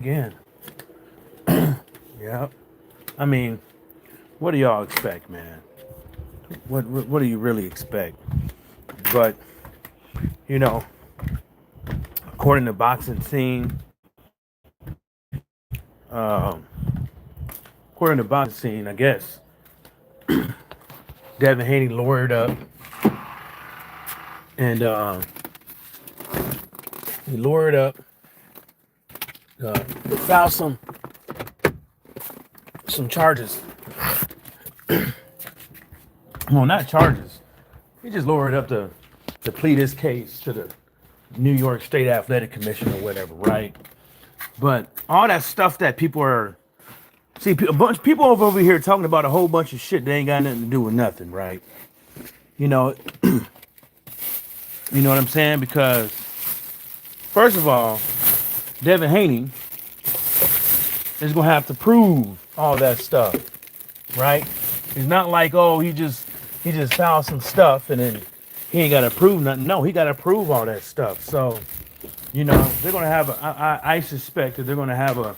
again. Yeah. I mean, what do y'all expect, man? What do you really expect? But you know, according to boxing scene, um, according to boxing scene, I guess Devin Haney lawyered up, and he lawyered up, uh, filed some charges. Well, not charges. He just lowered up to plead his case to the New York State Athletic Commission or whatever, right? But all that stuff that people are see a bunch of people over here talking about a whole bunch of shit that ain't got nothing to do with nothing, right? You know, you know what I'm saying? Because first of all, Devin Haney is gonna have to prove all that stuff, right? It's not like, oh, he just found some stuff and then he ain't gotta prove nothing. No, he gotta prove all that stuff. So, they're gonna have I suspect that they're gonna have a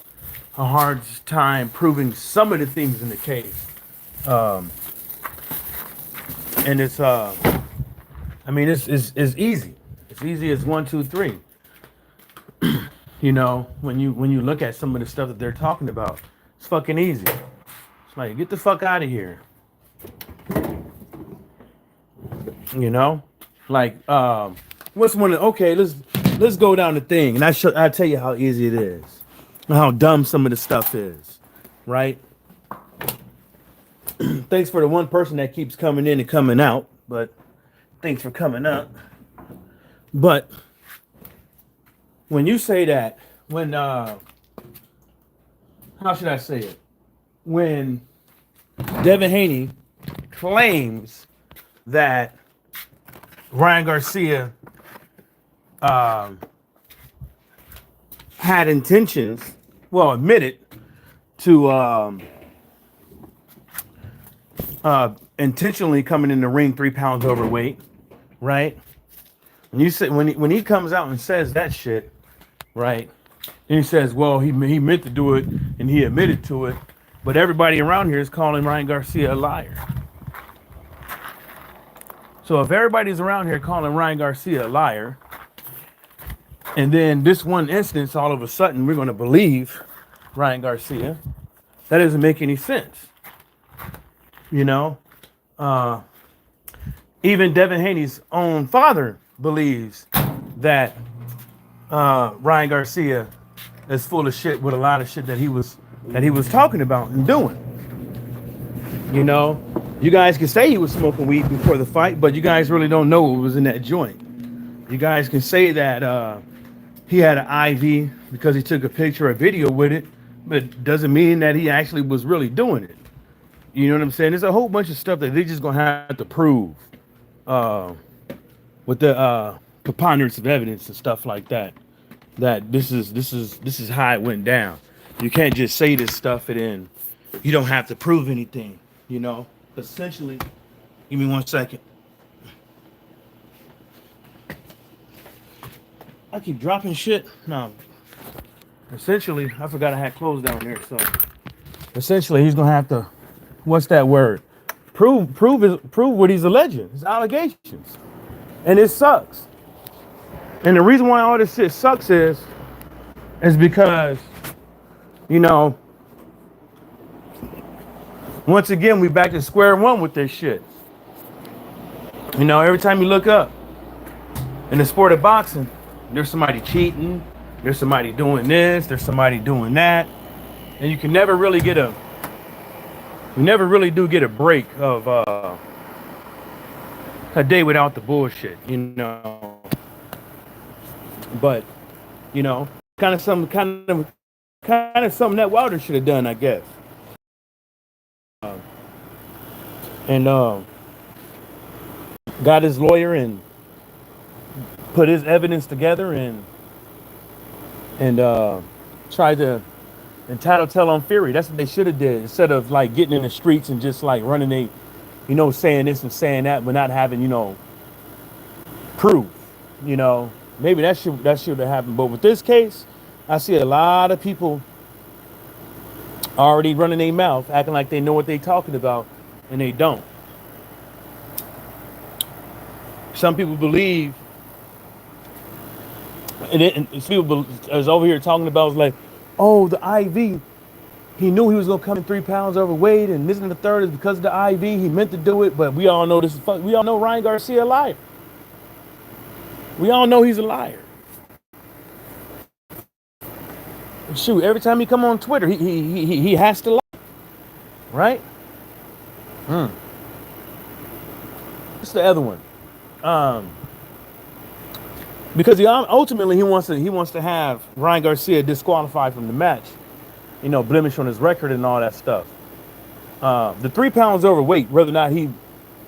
hard time proving some of the things in the case. Um, and I mean it's easy. It's easy as one, two, three. When you look at some of the stuff that they're talking about, it's fucking easy. It's like, get the fuck out of here. You know, like what's one? Okay, let's go down the thing, and I'll tell you how easy it is, and how dumb some of the stuff is, right? Thanks for the one person that keeps coming in and coming out, but thanks for coming up. But when you say that, when how should I say it? When Devin Haney claims that Ryan Garcia had intentions, well, admitted to intentionally coming in the ring 3 pounds overweight, right? And you say when he comes out and says that shit, right? And he says, well, he meant to do it and he admitted to it, but everybody around here is calling Ryan Garcia a liar. So if everybody's around here calling Ryan Garcia a liar, and then this one instance, all of a sudden, we're going to believe Ryan Garcia, that doesn't make any sense. You know, even Devin Haney's own father believes that Ryan Garcia is full of shit with a lot of shit that he was talking about and doing. You know, you guys can say he was smoking weed before the fight, but you guys really don't know what was in that joint. You guys can say that he had an IV because he took a picture or video with it, but it doesn't mean that he actually was really doing it. You know what I'm saying? There's a whole bunch of stuff that they're just gonna have to prove with the preponderance of evidence and stuff like that. That this is how it went down. You can't just say this stuff and then you don't have to prove anything. You know, essentially. Give me 1 second. I keep dropping shit. No. Essentially, I forgot I had clothes down there. So, essentially, he's gonna have to. What's that word? Prove what he's alleging. His allegations, and it sucks. And the reason why all this shit sucks is because, once again, we back to square one with this shit. Every time you look up in the sport of boxing, there's somebody cheating, there's somebody doing this, there's somebody doing that, and you never really do get a break of a day without the bullshit, But, kind of something that Wilder should have done, I guess. And got his lawyer and put his evidence together and tried to entitle tell on Fury. That's what they should have did, instead of like getting in the streets and just like running saying this and saying that, but not having proof. Maybe that should have happened. But with this case, I see a lot of people already running their mouth, acting like they know what they're talking about, and they don't. Some people believe, and some people is over here talking about is like, oh, the IV. He knew he was gonna come in 3 pounds overweight, and this and the third is because of the IV. He meant to do it, but we all know this is fuck. We all know Ryan Garcia a liar. We all know he's a liar. Shoot, every time he come on Twitter, he has to lie, right? What's the other one? Because ultimately he wants to have Ryan Garcia disqualified from the match, blemish on his record and all that stuff. The 3 pounds overweight, whether or not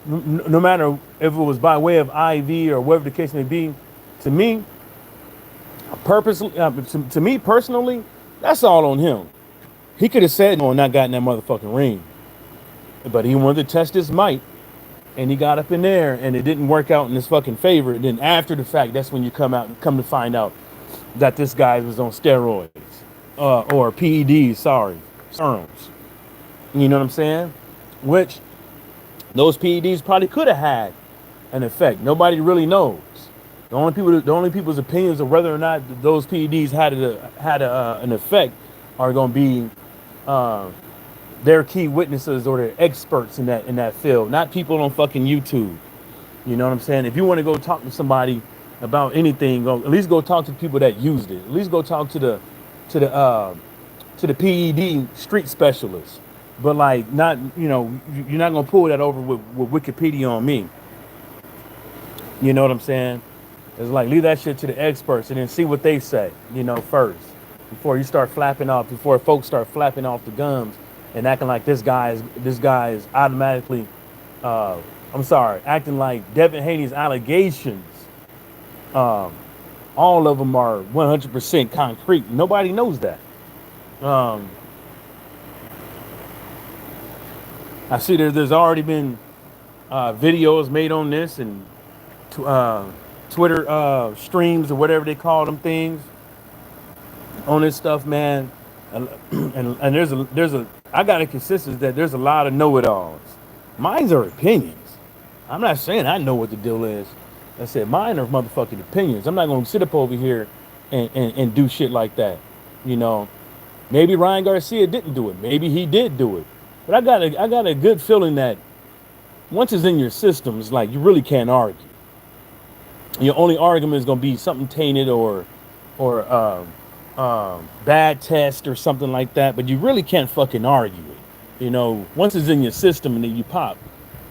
no matter if it was by way of IV or whatever the case may be, to me, to me personally, that's all on him. He could have said no and not gotten that motherfucking ring, but he wanted to test his might, and he got up in there, and it didn't work out in his fucking favor. And then after the fact, that's when you come to find out that this guy was on steroids, or PEDs, serums. You know what I'm saying? Which those PEDs probably could have had an effect. Nobody really knows. The only people's opinions of whether or not those PEDs had an effect are going to be their key witnesses or their experts in that field, not people on fucking YouTube. You know what I'm saying? If you want to go talk to somebody about anything, at least go talk to the people that used it. At least go talk to the PED street specialists. But like, not you're not gonna pull that over with Wikipedia on me. You know what I'm saying? It's like, leave that shit to the experts and then see what they say, first. Before folks start flapping off the gums and acting like this guy is automatically acting like Devin Haney's allegations, all of them are 100% concrete. Nobody knows that. I see there's already been videos made on this and Twitter streams or whatever they call them things on this stuff, man. And there's a I got a consensus that there's a lot of know-it-alls. Mine's are opinions. I'm not saying I know what the deal is. I said mine are motherfucking opinions. I'm not gonna sit up over here and do shit like that. Maybe Ryan Garcia didn't do it. Maybe he did do it. But I got a good feeling that once it's in your system, it's like you really can't argue. Your only argument is gonna be something tainted or bad test or something like that. But you really can't fucking argue it. Once it's in your system and then you pop,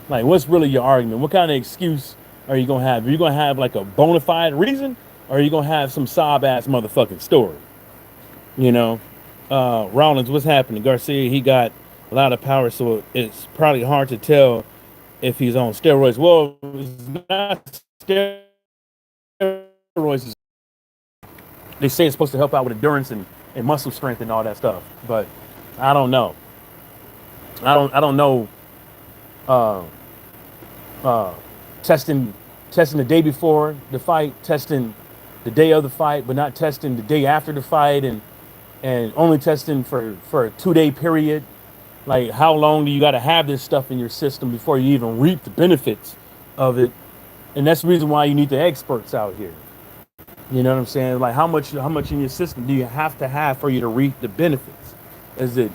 like, what's really your argument? What kind of excuse are you gonna have? Are you gonna have like a bona fide reason, or are you gonna have some sob ass motherfucking story? Rollins, what's happening? Garcia, he got a lot of power, so it's probably hard to tell if he's on steroids. Well, it's not steroids. They say it's supposed to help out with endurance and muscle strength and all that stuff, but I don't know. I don't know. Testing the day before the fight, testing the day of the fight, but not testing the day after the fight, and only testing for a 2-day period. Like, how long do you got to have this stuff in your system before you even reap the benefits of it? And that's the reason why you need the experts out here. You know what I'm saying? Like, how much in your system do you have to have for you to reap the benefits? Is it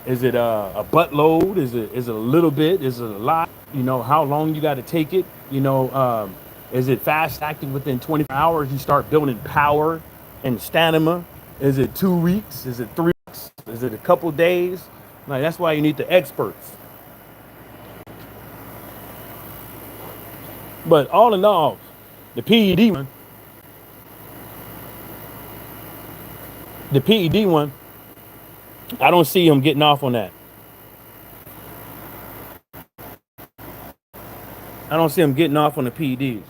a buttload? Is it a little bit? Is it a lot? How long you got to take it? Is it fast acting within 24 hours? You start building power and stamina. Is it 2 weeks? Is it 3 weeks? Is it a couple days? Like, that's why you need the experts. But all in all, the PED one, I don't see him getting off on that. I don't see him getting off on the PEDs.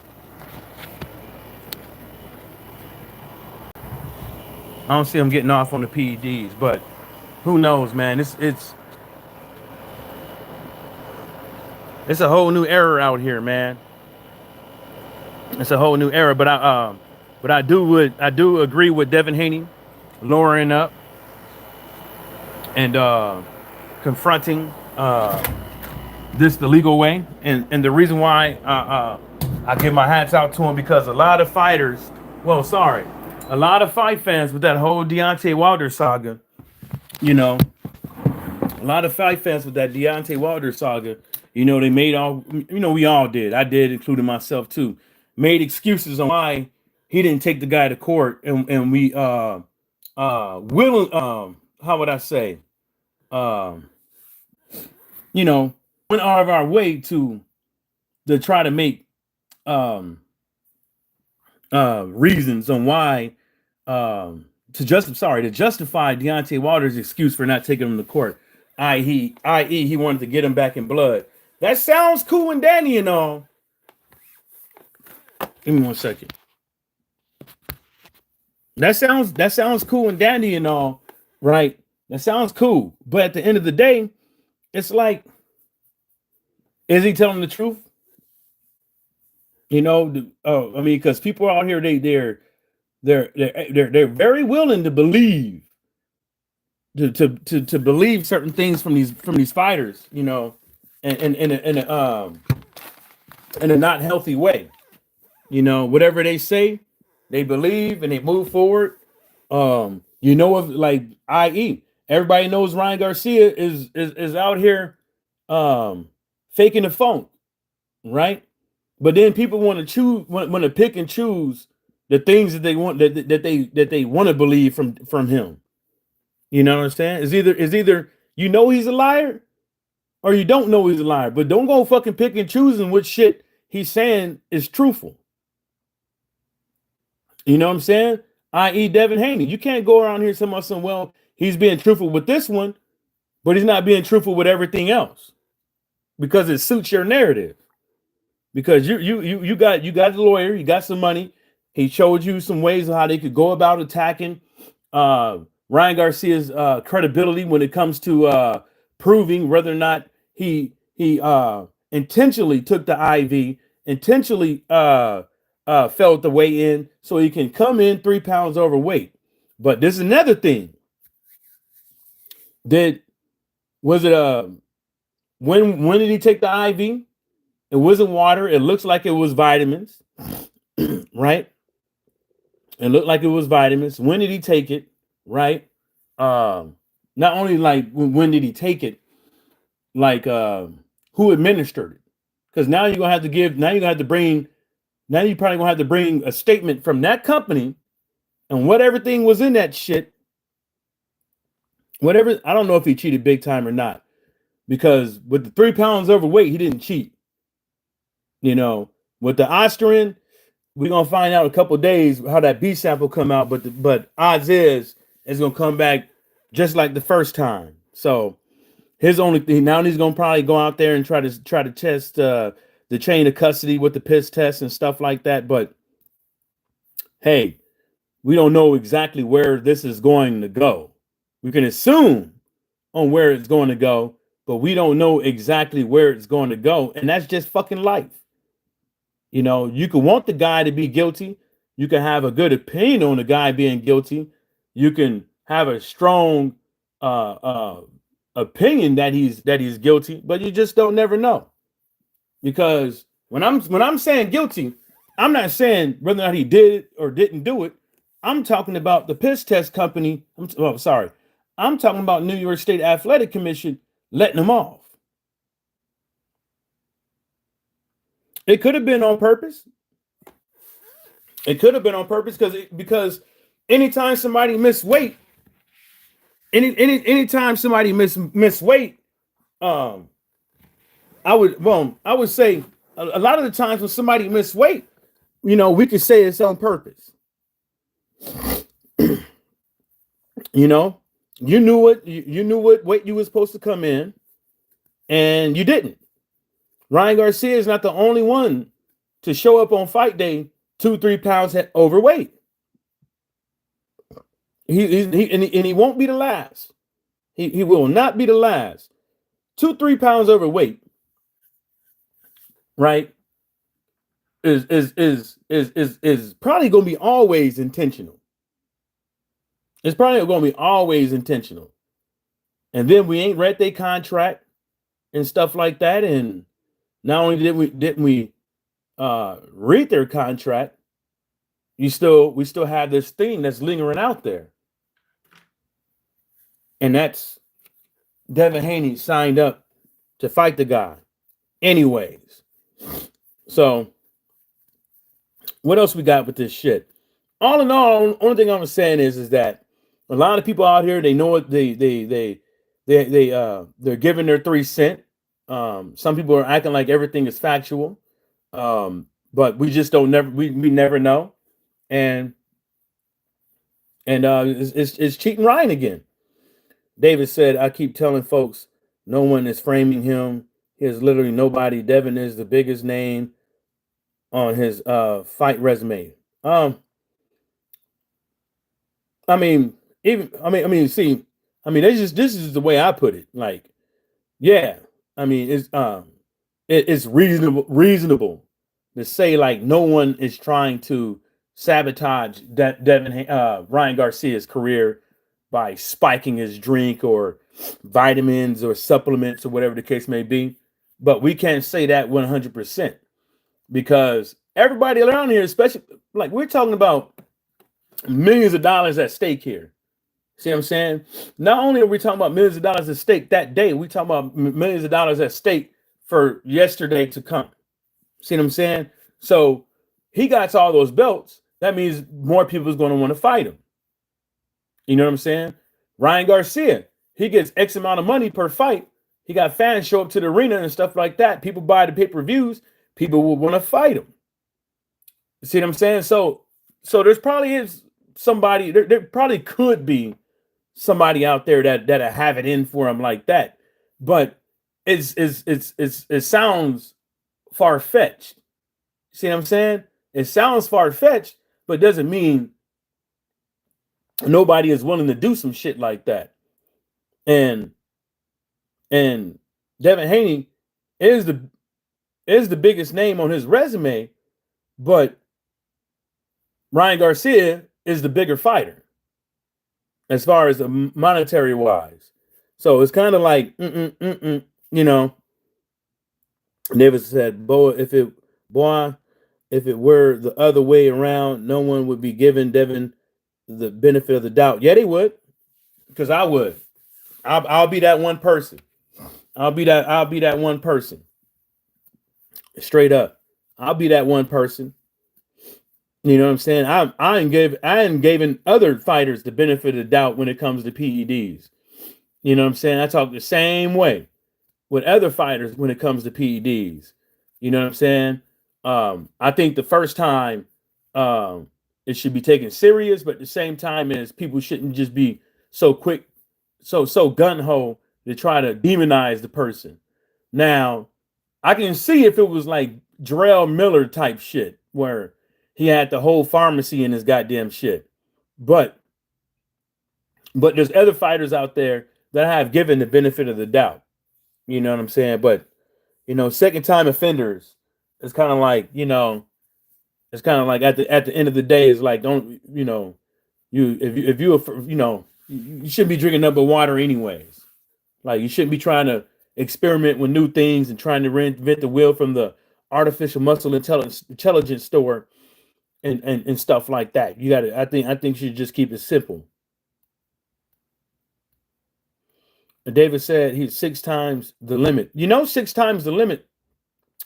I don't see him getting off on the PEDs, but who knows, man? It's a whole new era out here, man. It's a whole new era, but I do agree with Devin Haney lowering up and confronting this the legal way. And the reason why I give my hats out to him, because a lot of fighters, a lot of fight fans with that whole Deontay Wilder saga, you know, a lot of fight fans with that Deontay Wilder saga, they made we all did. I did, including myself too, made excuses on why he didn't take the guy to court, and we will how would I say, um went out of our way to try to make um reasons on why to justify Deontay Wilder's excuse for not taking him to court, i.e. he wanted to get him back in blood. That sounds cool and dandy and all. Give me 1 second. That sounds cool and dandy and all, right? That sounds cool, but at the end of the day, it's like, is he telling the truth? Because people out here, they're very willing to believe to believe certain things from these fighters, in a not healthy way. Whatever they say, they believe and they move forward. If like, i.e., everybody knows Ryan Garcia is out here faking the funk, right? But then people want to pick and choose the things that they want that they want to believe from him. You know what I'm saying? It's either he's a liar or you don't know he's a liar. But don't go fucking pick and choosing what shit he's saying is truthful. You know what I'm saying? I.e. Devin Haney. You can't go around here saying, well, he's being truthful with this one, but he's not being truthful with everything else because it suits your narrative. Because you got a lawyer, you got some money. He showed you some ways of how they could go about attacking Ryan Garcia's credibility when it comes to proving whether or not he intentionally took the IV, intentionally felt the way in, so he can come in 3 pounds overweight. But this is another thing. When did he take the IV? It wasn't water. It looks like it was vitamins, right? It looked like it was vitamins. When did he take it? Right? Not only like when did he take it, like who administered it? Because now you're probably gonna have to bring a statement from that company and what everything was in that shit. Whatever, I don't know if he cheated big time or not, because with the 3 pounds overweight, he didn't cheat. With the Osterin, we're gonna find out in a couple days how that B sample come out, but odds is it's gonna come back just like the first time. So his only thing now, he's gonna probably go out there and try to test the chain of custody with the piss test and stuff like that. But hey, we don't know exactly where this is going to go. We can assume on where it's going to go, but we don't know exactly where it's going to go, and that's just fucking life. You can want the guy to be guilty. You can have a good opinion on the guy being guilty. You can have a strong opinion that he's guilty, but you just don't never know. Because when I'm saying guilty, I'm not saying whether or not he did it or didn't do it. I'm talking about the piss test company. I'm talking about New York State Athletic Commission letting him off. It could have been on purpose. Because anytime somebody miss weight, anytime somebody miss weight, I would say a lot of the times when somebody miss weight, we could say it's on purpose. You knew what weight you were supposed to come in, and you didn't. Ryan Garcia is not the only one to show up on fight day 2-3 pounds overweight. He won't be the last. He will not be the last. 2-3 pounds overweight, right? Is probably gonna be always intentional. It's probably going to be always intentional. And then we ain't read their contract and stuff like that. And not only didn't we read their contract, we still have this thing that's lingering out there, and that's Devin Haney signed up to fight the guy, anyways. So, what else we got with this shit? All in all, only thing I'm saying is that a lot of people out here, they know what they're giving their 3 cents. Some people are acting like everything is factual, but we just don't we never know, and it's cheating Ryan again. David said, "I keep telling folks, no one is framing him. He has literally nobody. Devin is the biggest name on his fight resume." I mean, this is the way I put it. Like, yeah, I mean, it's reasonable to say like no one is trying to sabotage Ryan Garcia's career by spiking his drink or vitamins or supplements or whatever the case may be. But we can't say that 100% because everybody around here, especially like we're talking about millions of dollars at stake here. See what I'm saying? Not only are we talking about millions of dollars at stake that day, we talking about millions of dollars at stake for yesterday to come. See what I'm saying? So he got all those belts. That means more people is going to want to fight him. You know what I'm saying? Ryan Garcia, he gets X amount of money per fight. He got fans show up to the arena and stuff like that. People buy the pay-per-views. People will want to fight him. You see what I'm saying? So there's probably is somebody, there probably could be somebody out there that have it in for him like that. But it sounds far-fetched. See what I'm saying? It sounds far-fetched, but doesn't mean nobody is willing to do some shit like that. And Devin Haney is the biggest name on his resume, but Ryan Garcia is the bigger fighter as far as monetary wise. So it's kind of like, you know. Davis said, if it were the other way around, no one would be giving Devin the benefit of the doubt. Yeah, they would, because I would. I'll be that one person. I'll be that one person. Straight up, I'll be that one person. You know what I'm saying? I ain't giving other fighters the benefit of the doubt when it comes to PEDs. You know what I'm saying? I talk the same way with other fighters when it comes to PEDs. You know what I'm saying? I think the first time it should be taken serious, but at the same time is people shouldn't just be so quick, so gun-ho to try to demonize the person. Now, I can see if it was like Jarrell Miller type shit where he had the whole pharmacy in his goddamn shit. But there's other fighters out there that have given the benefit of the doubt. You know what I'm saying? But, second time offenders, it's kind of like, it's kind of like at the end of the day, it's like, don't, you shouldn't be drinking nothing but water anyways. Like, you shouldn't be trying to experiment with new things and trying to reinvent the wheel from the artificial muscle intelligence store and stuff like that. You got to, I think you should just keep it simple. And David said he's 6 times the limit. 6 times the limit.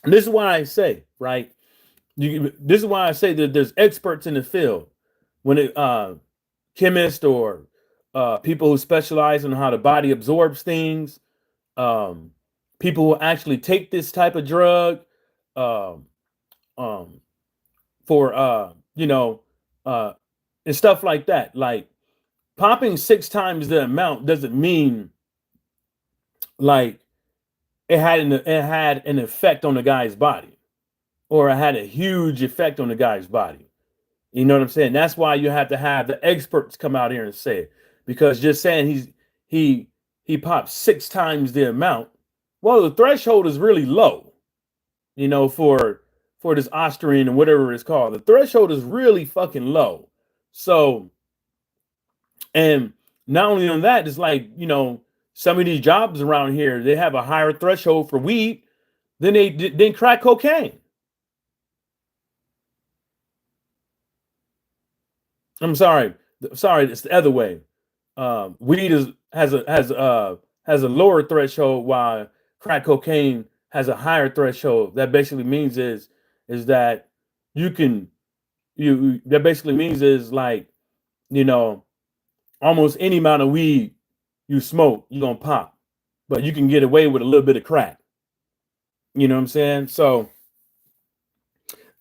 And this is why I say, right? This is why I say that there's experts in the field. When it chemists or people who specialize in how the body absorbs things, people who actually take this type of drug for and stuff like that. Like, popping 6 times the amount doesn't mean like it had an effect on the guy's body, or it had a huge effect on the guy's body. You know what I'm saying? That's why you have to have the experts come out here and say it, because just saying he popped 6 times the amount, well, the threshold is really low. For this Austrian and whatever it's called, the threshold is really fucking low. So And not only on that, it's like, some of these jobs around here, they have a higher threshold for weed than crack cocaine. I'm sorry. Sorry, it's the other way. Weed has a lower threshold, while crack cocaine has a higher threshold. That basically means is that you can you that basically means is like, you know almost any amount of weed you smoke, you're gonna pop, but you can get away with a little bit of crack. You know what I'm saying? So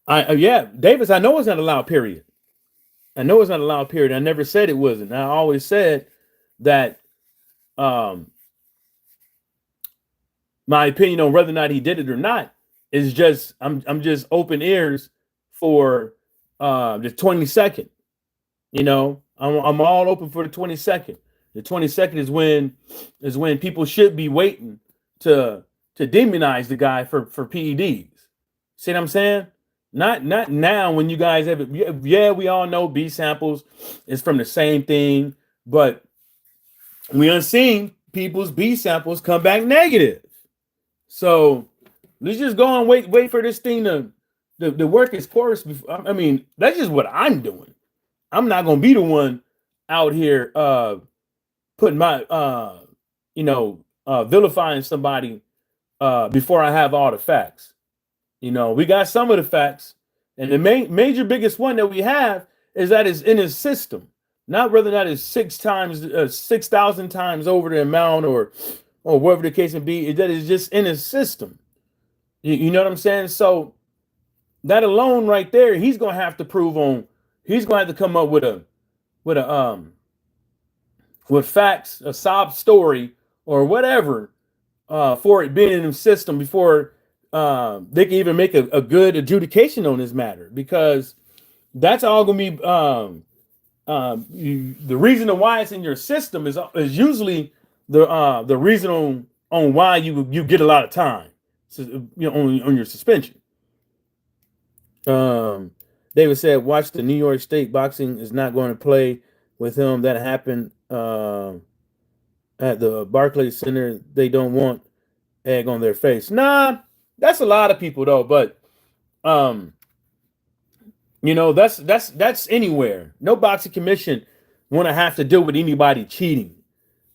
yeah, Davis, I know it's not allowed. Period. I know it's not allowed. Period. I never said it wasn't. I always said that um my opinion on whether or not he did it or not is just I'm just open ears for the 22nd. I'm all open for the 22nd. The 22nd is when people should be waiting to demonize the guy for PEDs. See what I'm saying? Not now when you guys have it. Yeah, we all know B samples is from the same thing, but we have seen people's B samples come back negative. So let's just go and wait for this thing to work its course. I mean, that's just what I'm doing. I'm not gonna be the one out here putting my vilifying somebody before I have all the facts. We got some of the facts, and the major biggest one that we have is that it's in his system, not whether that is 6,000 times over the amount or whatever the case may be. That is just in his system. You know what I'm saying? So that alone right there, he's gonna have to prove on. He's gonna have to come up with facts, a sob story or whatever, for it being in the system before they can even make a good adjudication on this matter, because that's all gonna be the reason why it's in your system is usually the reason on why you get a lot of time, on your suspension. David said, watch the New York State boxing is not going to play with him. That happened at the Barclays Center. They don't want egg on their face. Nah, that's a lot of people though, but that's anywhere. No boxing commission want to have to deal with anybody cheating.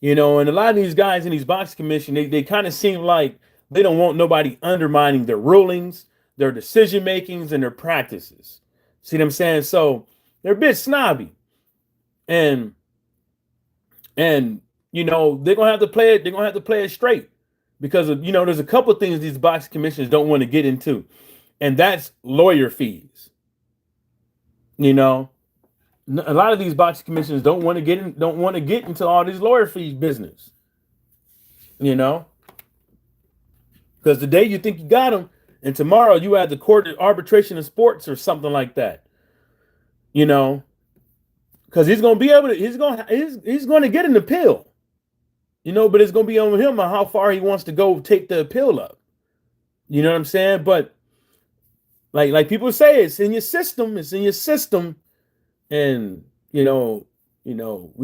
And a lot of these guys in these boxing commission, they kind of seem like they don't want nobody undermining their rulings, their decision makings, and their practices. See what I'm saying? So they're a bit snobby, and they're gonna have to play it. They're gonna have to play it straight, because there's a couple of things these boxing commissions don't want to get into, and that's lawyer fees. A lot of these boxing commissions don't want to get into all these lawyer fees business. Because the day you think you got them, and tomorrow you at the court of arbitration of sports or something like that. Because he's gonna be able to. He's gonna get an appeal. But it's gonna be on him on how far he wants to go take the appeal up. You know what I'm saying? But like people say, it's in your system. It's in your system. And we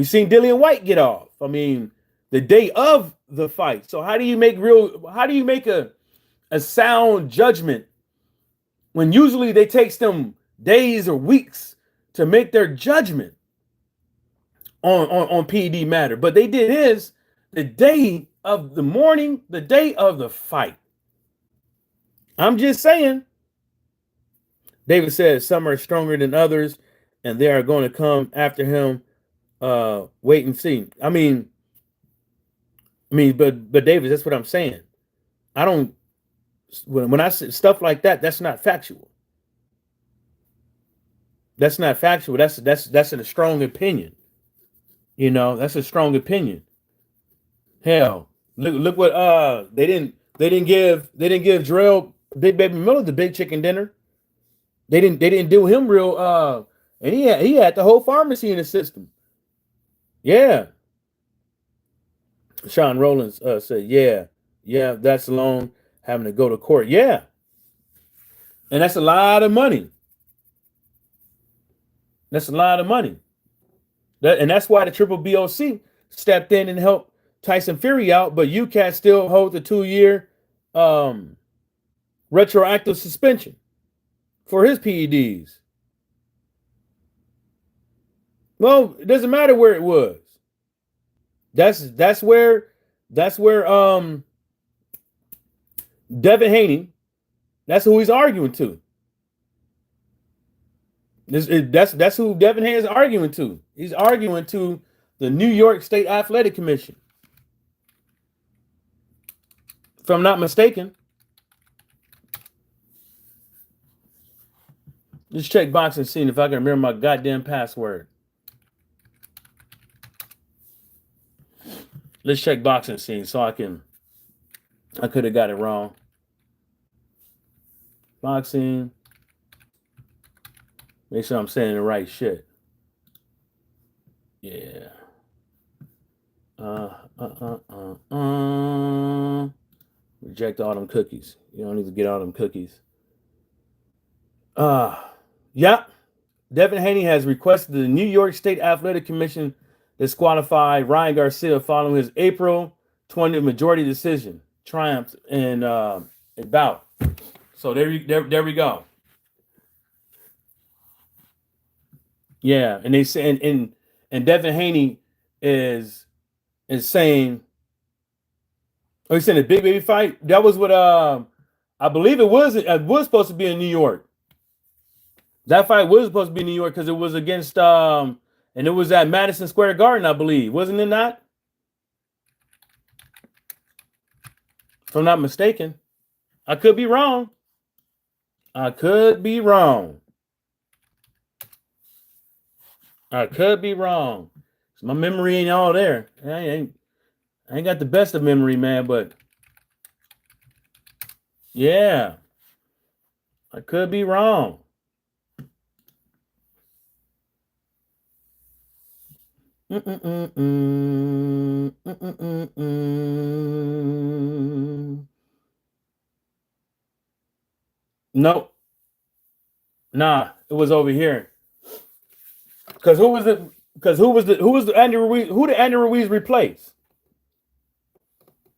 seen Dillian White get off. I mean, the day of the fight. So how do you make a sound judgment when usually they takes them days or weeks to make their judgment on PED matter? But they did his the day of the morning, the day of the fight. I'm just saying. David says some are stronger than others, and they are going to come after him. Wait and see. I mean, but David, that's what I'm saying. I don't. When I say stuff like that, that's not factual. That's not factual. That's a strong opinion. That's a strong opinion. Hell, look what they didn't give Drell Big Baby Miller the big chicken dinner. They didn't do him real and he had the whole pharmacy in the system. Yeah. Sean Rollins said, yeah, that's alone having to go to court. Yeah. And that's a lot of money. That's a lot of money. And that's why the triple BOC stepped in and helped Tyson Fury out, but UCAT still holds a 2-year retroactive suspension for his PEDs. Well, it doesn't matter where it was. That's where Devin Haney, that's who he's arguing to. That's who Devin Haney is arguing to. He's arguing to the New York State Athletic Commission. If I'm not mistaken. Just check boxing scene if I can remember my goddamn password. Let's check boxing scene so I could have got it wrong. Boxing. Make sure I'm saying the right shit. Yeah. Reject all them cookies. You don't need to get all them cookies. Yeah. Devin Haney has requested the New York State Athletic Commission disqualify Ryan Garcia following his April 20th majority decision triumph in a bout. So there we go. Yeah, and they say and Devin Haney is saying, oh, he said a big baby fight. That was what I believe it was supposed to be in New York. That fight was supposed to be in New York because it was against and it was at Madison Square Garden, I believe. Wasn't it not? If I'm not mistaken. I could be wrong. I could be wrong. My memory ain't all there. I ain't got the best of memory, man, but yeah. I could be wrong. Nope. Nah, it was over here. Because who was the Andy Ruiz? Who did Andy Ruiz replace?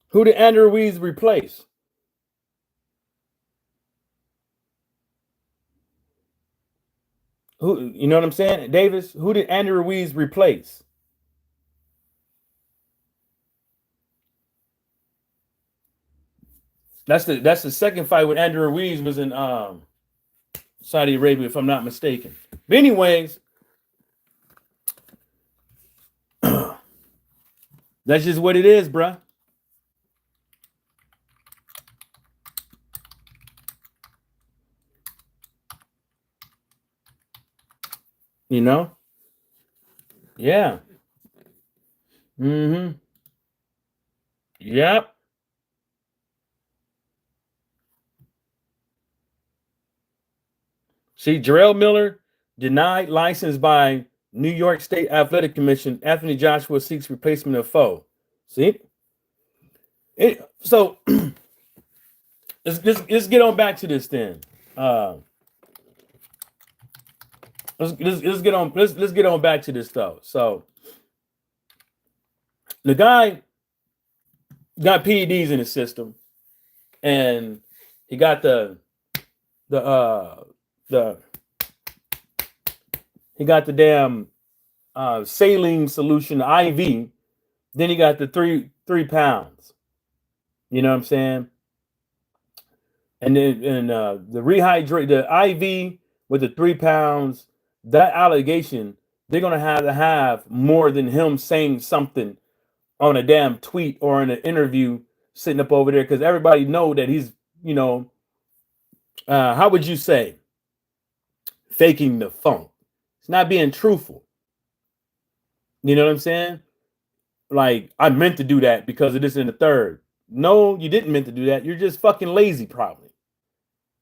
Who did Andy Ruiz replace? Who, you know what I'm saying? Davis, who did Andy Ruiz replace? That's the second fight with Andy Ruiz was in Saudi Arabia, if I'm not mistaken. But anyways, that's just what it is, bruh. You know? Yeah. Mm-hmm. Yep. See, Jarrell Miller denied license by New York State Athletic Commission. Anthony Joshua seeks replacement of Foe. See? So let's get on back to this then. Let's get on back to this though. So the guy got PEDs in his system, and he got the damn saline solution IV. Then he got the 3 pounds. You know what I'm saying? And then the rehydrate, the IV with the 3 pounds. That allegation, they're gonna have to have more than him saying something on a damn tweet or in an interview sitting up over there, because everybody know that he's, you know, how would you say, faking the funk. It's not being truthful. You know what I'm saying? Like, I meant to do that because of this and the third. No, you didn't meant to do that. You're just fucking lazy, probably.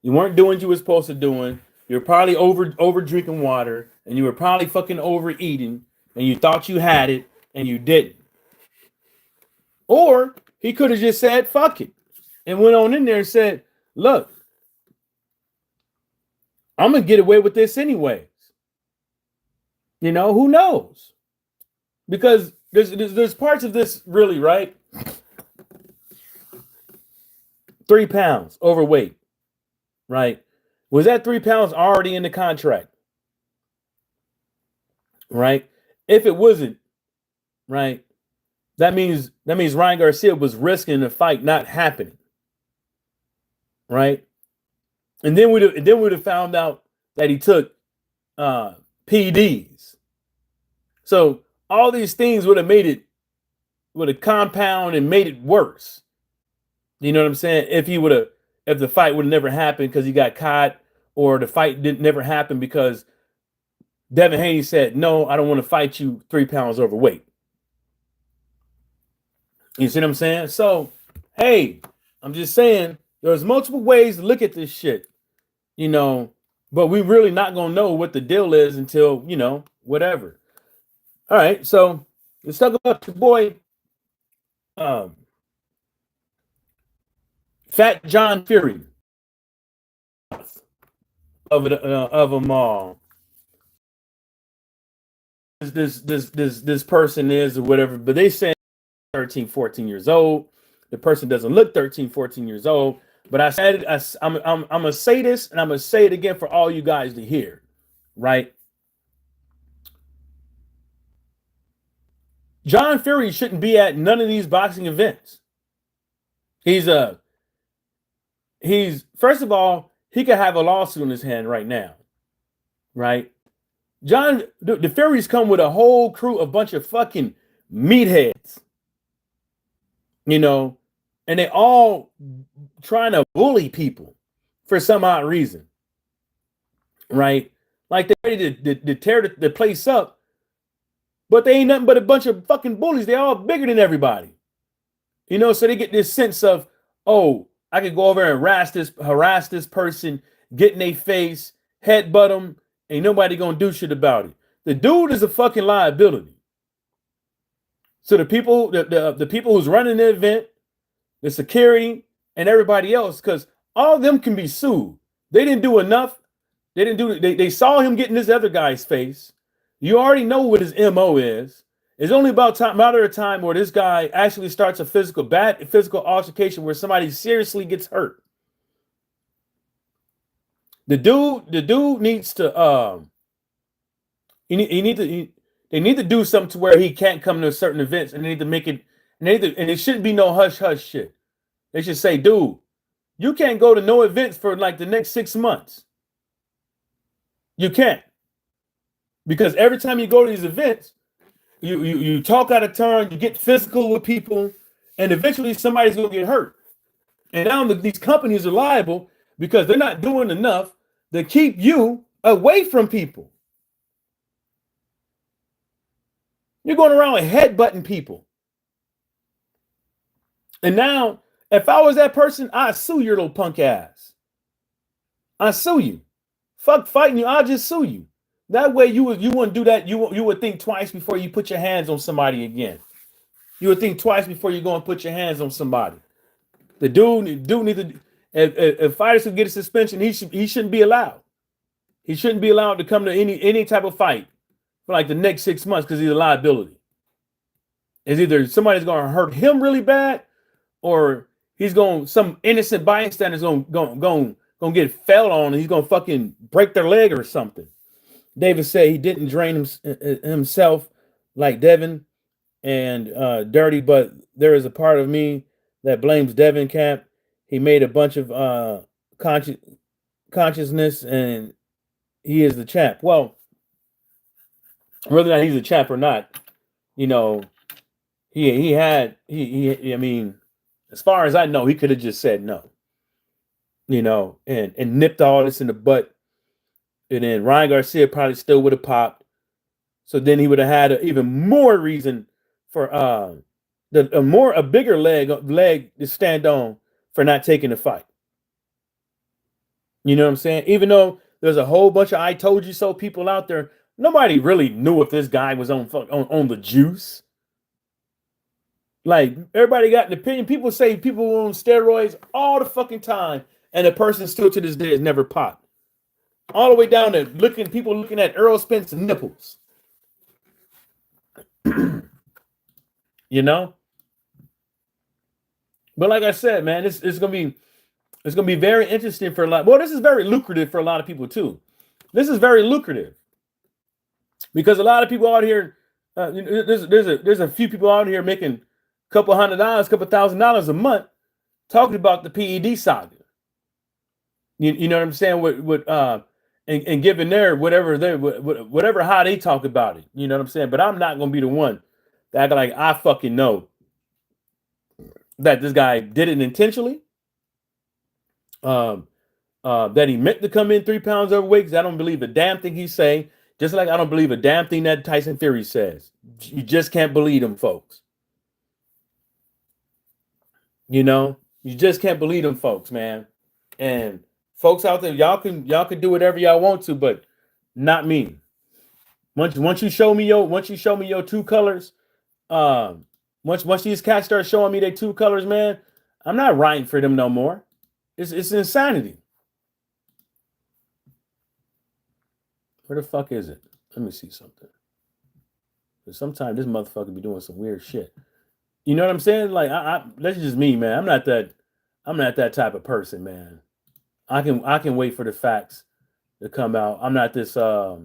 You weren't doing what you were supposed to doing. You're probably over drinking water, and you were probably fucking overeating, and you thought you had it, and you didn't. Or he could have just said, fuck it, and went on in there and said, look, I'm going to get away with this anyways. You know, who knows? Because there's parts of this really, right? 3 pounds overweight, right? Was that 3 pounds already in the contract? Right? If it wasn't, right, that means Ryan Garcia was risking the fight not happening. Right? And then we'd have found out that he took PDs. So all these things would have compound and made it worse. You know what I'm saying? If the fight would have never happened because he got caught, or the fight didn't never happen because Devin Haney said, no, I don't want to fight you 3 pounds overweight. You see what I'm saying? So, hey, I'm just saying there's multiple ways to look at this shit, you know, but we really not going to know what the deal is until, you know, whatever. All right. So let's talk about your boy, Fat John Fury of them all. This person is or whatever, but they say 13, 14 years old. The person doesn't look 13, 14 years old. But I said I'm gonna say this, and I'm gonna say it again for all you guys to hear, right? John Fury shouldn't be at none of these boxing events. He's first of all, he could have a lawsuit in his hand right now, right? The Furies come with a whole crew, a bunch of fucking meatheads, you know, and they all trying to bully people for some odd reason, right? Like they're ready to tear the place up, but they ain't nothing but a bunch of fucking bullies. They're all bigger than everybody, you know, so they get this sense of, oh, I could go over and harass this person, get in their face, headbutt them, ain't nobody gonna do shit about it. The dude is a fucking liability. So the people, the people who's running the event, the security, and everybody else, because all of them can be sued. They didn't do enough. They saw him get in this other guy's face. You already know what his MO is. It's only about matter of time where this guy actually starts a physical altercation where somebody seriously gets hurt. The dude needs to they need to do something to where he can't come to certain events, and they need to make it, and it shouldn't be no hush hush shit. They should say, dude, you can't go to no events for like the next 6 months. You can't. Because every time you go to these events, you talk out of turn, you get physical with people, and eventually somebody's gonna get hurt. And now these companies are liable because they're not doing enough to keep you away from people. You're going around with headbutting people. And now, if I was that person, I'd sue your little punk ass. I'd sue you. Fuck fighting you, I'll just sue you. That way you wouldn't do that. You would think twice before you put your hands on somebody again. You would think twice before you go and put your hands on somebody. The dude need to, if fighters could get a suspension, he shouldn't be allowed. He shouldn't be allowed to come to any type of fight for like the next 6 months because he's a liability. It's either somebody's going to hurt him really bad, or some innocent bystander's going to get fell on, and he's going to fucking break their leg or something. David said he didn't drain himself like Devin and Dirty, but there is a part of me that blames Devin Camp. He made a bunch of consciousness, and he is the champ. Well, whether or not he's a champ or not, you know, I mean, as far as I know, he could have just said no, you know, and nipped all this in the butt. And then Ryan Garcia probably still would have popped. So then he would have had even more reason for a bigger leg to stand on for not taking the fight. You know what I'm saying? Even though there's a whole bunch of I told you so people out there, nobody really knew if this guy was on the juice. Like, everybody got an opinion. People say people were on steroids all the fucking time, and the person still to this day has never popped. All the way down to people looking at Earl Spence's nipples. You you know. But like I said, man, it's gonna be very interesting for a lot. Well, this is very lucrative for a lot of people too. This is very lucrative because a lot of people out here, there's a few people out here making a couple $100, couple $1,000 a month talking about the PED saga. You know what I'm saying? And giving their whatever how they talk about it. You know what I'm saying? But I'm not gonna be the one that act like I fucking know that this guy did it intentionally. That he meant to come in 3 pounds overweight, because I don't believe a damn thing he's saying. Just like I don't believe a damn thing that Tyson Fury says. You just can't believe them folks. You know, you just can't believe them folks, man. And folks out there, y'all can do whatever y'all want to, but not me. Once you show me your two colors, once these cats start showing me their two colors, man, I'm not writing for them no more. It's insanity. Where the fuck is it? Let me see something. Because sometimes this motherfucker be doing some weird shit. You know what I'm saying? Like, that's just me, man. I'm not that type of person, man. I can wait for the facts to come out. I'm not in a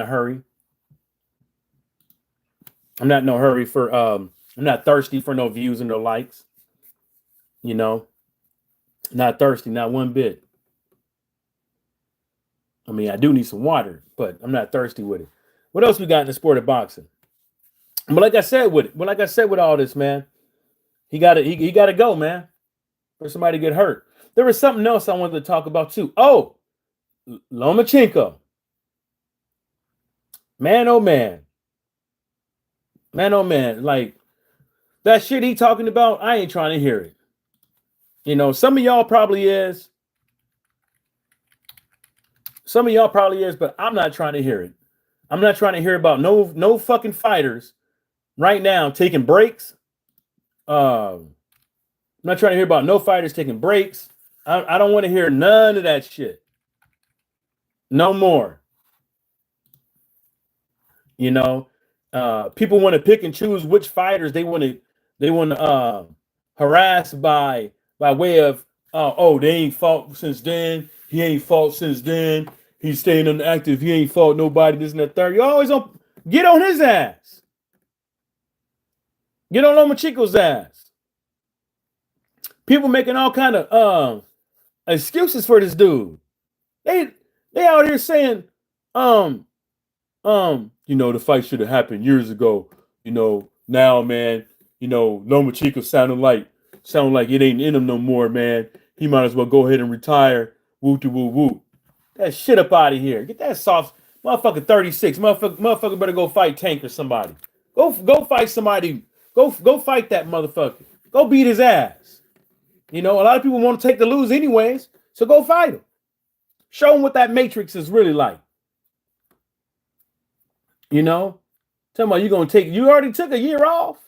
hurry. I'm not in no hurry for I'm not thirsty for no views and no likes. You know, not thirsty, not one bit. I mean, I do need some water, but I'm not thirsty with it. What else we got in the sport of boxing? But like I said with all this, man, he gotta go, man. For somebody to get hurt. There was something else I wanted to talk about too. Oh, Lomachenko. Man, oh man. Man, oh man. Like, that shit he talking about, I ain't trying to hear it. You know, some of y'all probably is. But I'm not trying to hear it. I'm not trying to hear about no fucking fighters right now taking breaks. I'm not trying to hear about no fighters taking breaks. I don't want to hear none of that shit. No more. You know, people want to pick and choose which fighters they want to harass by way of they ain't fought since then. He ain't fought since then. He's staying inactive. He ain't fought nobody. This and that third. You always get on his ass. Get on Lomachenko's ass. People making all kind of excuses for this dude. They out here saying, you know, the fight should have happened years ago. You know, now, man, you know, Lomachenko sounding like it ain't in him no more, man. He might as well go ahead and retire. Woo to woo woo. That shit up out of here. Get that soft motherfucker 36. Motherfucker better go fight Tank or somebody. Go fight somebody. Go fight that motherfucker. Go beat his ass. You know, a lot of people want to take the lose anyways, so go fight him. Show him what that matrix is really like. You know, tell me you already took a year off.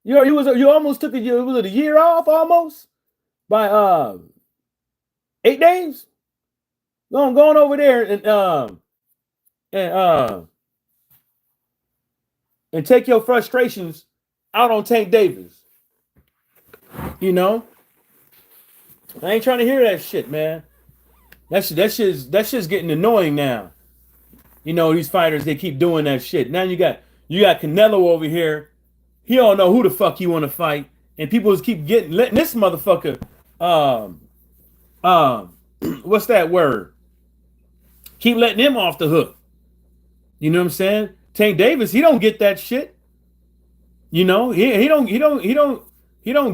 You almost took a year. Was it a year off almost by 8 days? Going over there and take your frustrations out on Tank Davis. You know, I ain't trying to hear that shit, man. That shit's getting annoying now. You know, these fighters, they keep doing that shit. Now you got Canelo over here. He don't know who the fuck he want to fight, and people just keep letting this motherfucker what's that word? Keep letting him off the hook. You know what I'm saying? Tank Davis, he don't get that shit. You know, he don't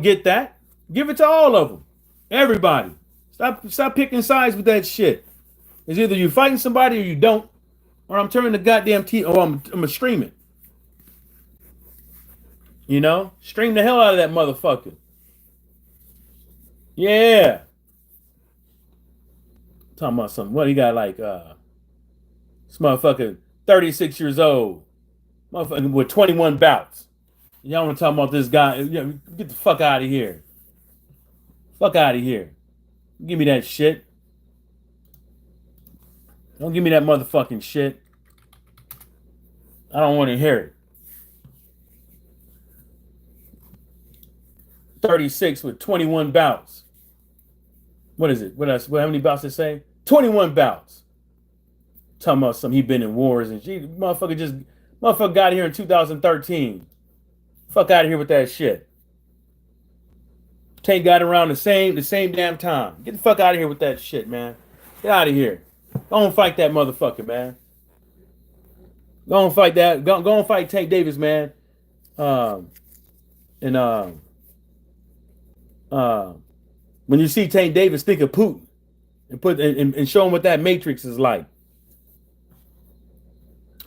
get that. Give it to all of them. Everybody. Stop picking sides with that shit. It's either you fighting somebody or you don't, or I'm turning the goddamn TV, or I'm gonna stream it. You know? Stream the hell out of that motherfucker. Yeah. Talking about something. What he got like this motherfucker 36 years old. Motherfucker with 21 bouts. Y'all want to talk about this guy? Get the fuck out of here. Fuck out of here. Give me that shit. Don't give me that motherfucking shit. I don't want to hear it. 36 with 21 bouts. What is it? What else? How many bouts they say? 21 bouts. Talking about something he been in wars and shit. Motherfucker got here in 2013. Fuck out of here with that shit. Tank got around the same damn time. Get the fuck out of here with that shit, man. Get out of here. Go and fight that motherfucker, man. Go and fight that. Go and fight Tank Davis, man. And when you see Tank Davis, think of Putin and show him what that matrix is like.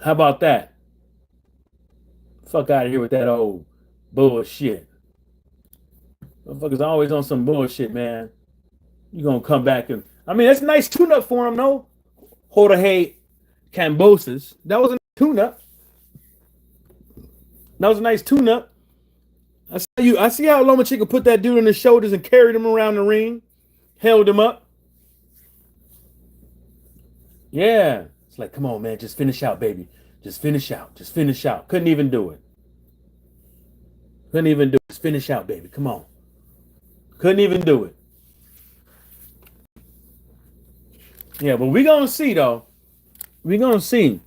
How about that? Fuck out of here with that old bullshit. Motherfuckers always on some bullshit, man. You gonna come back and that's a nice tune-up for him, no? Jorge Cambosis. That was a tune-up. That was a nice tune-up. I see how Lomachenko put that dude on his shoulders and carried him around the ring, held him up. Yeah. It's like, come on, man, just finish out, baby. Just finish out. Just finish out. Couldn't even do it. Couldn't even do it. Just finish out, baby. Come on. Couldn't even do it. Yeah, but we're going to see, though. We're going to see.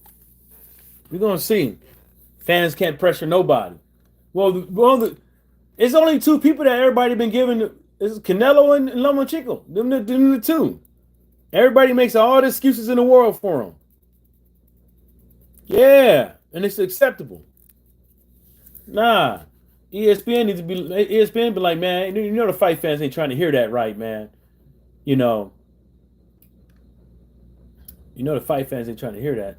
We're going to see. Fans can't pressure nobody. Well, it's only two people that everybody been giving. It's Canelo and Lomachenko. Them the two. Everybody makes all the excuses in the world for them. Yeah, and it's acceptable. Nah, ESPN needs to be. ESPN be like, man, you know the fight fans ain't trying to hear that, right, man? You know the fight fans ain't trying to hear that.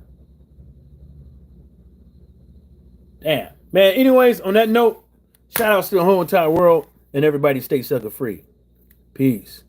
Damn, man. Anyways, on that note, shout outs to the whole entire world and everybody stay sucker free. Peace.